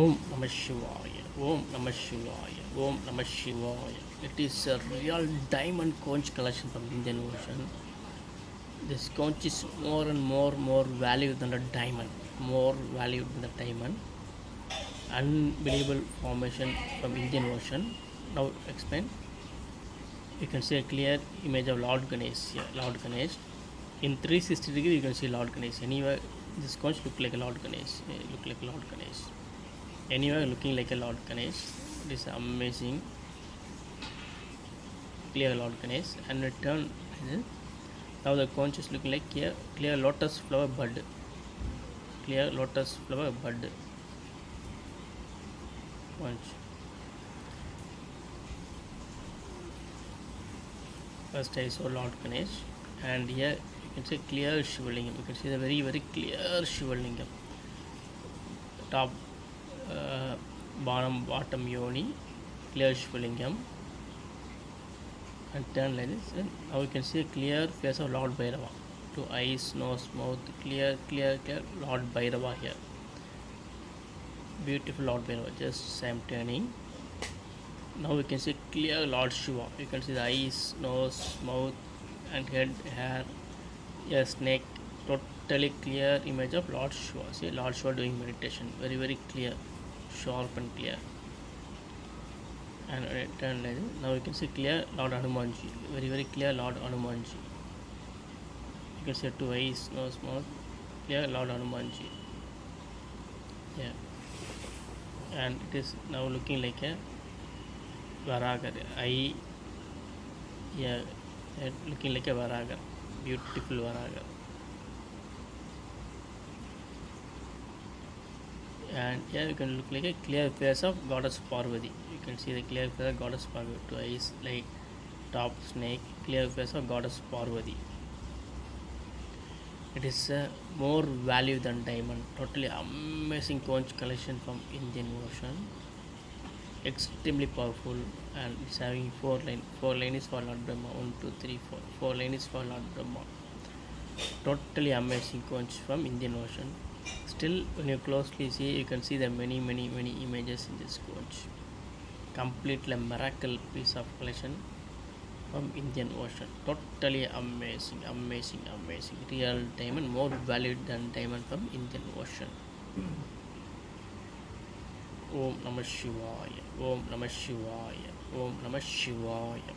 Om Namah Shivaya, Om Namah Shivaya, Om Namah Shivaya. It is a real diamond conch collection from Indian Ocean. This conch is more and more value than a diamond, more value than the diamond. Unbelievable formation from Indian Ocean. Now explain. You can see a clear image of Lord Ganesh here, Lord Ganesh. In 360 degree you can see Lord Ganesh. Anywhere this conch look like a Lord Ganesh, look like Lord Ganesh. Anywhere looking like a Lord Ganesh. It is amazing clear Lord Ganesh. And return now the conch is looking like clear lotus flower bud. Clear lotus flower bud conch. First I saw Lord Ganesh, and here you can see clear Shivalingam. You can see the very clear Shivalingam. Top, bottom yoni, clear Shivalingam, and turn like this. And now you can see a clear face of Lord Bhairava. Two eyes, nose, mouth, clear Lord Bhairava here. Beautiful Lord Bhairava. Just I'm turning. Now we can see clear Lord Shiva. You can see the eyes, nose, mouth, and head, hair, a snake. Totally clear image of Lord Shiva. See Lord Shiva doing meditation. Very clear, sharp and clear. And turn like this. Now you can see clear Lord Hanumanji. Very clear Lord Hanumanji. You can see two eyes, nose, mouth. Clear Lord Hanumanji. Yeah. And it is now looking like a Varagar. Yeah, looking like a Varagar. Beautiful Varagar. And here you can look like a clear face of Goddess Parvati. You can see the clear face of Goddess Parvati. Two eyes like top snake. Clear face of Goddess Parvati. It is more value than diamond. Totally amazing conch collection from Indian Ocean. Extremely powerful, and it's having four line is for Lord Brahma. 1 2 3 4. Four line is for Lord Brahma. Totally amazing conch from Indian Ocean. Still, when you closely see, you can see the many images in this conch. Completely miracle piece of collection from Indian Ocean. Totally amazing. Real diamond, more valued than diamond from Indian Ocean. Om Namah Shivaya. Om Namah Shivaya. Om Namah Shivaya.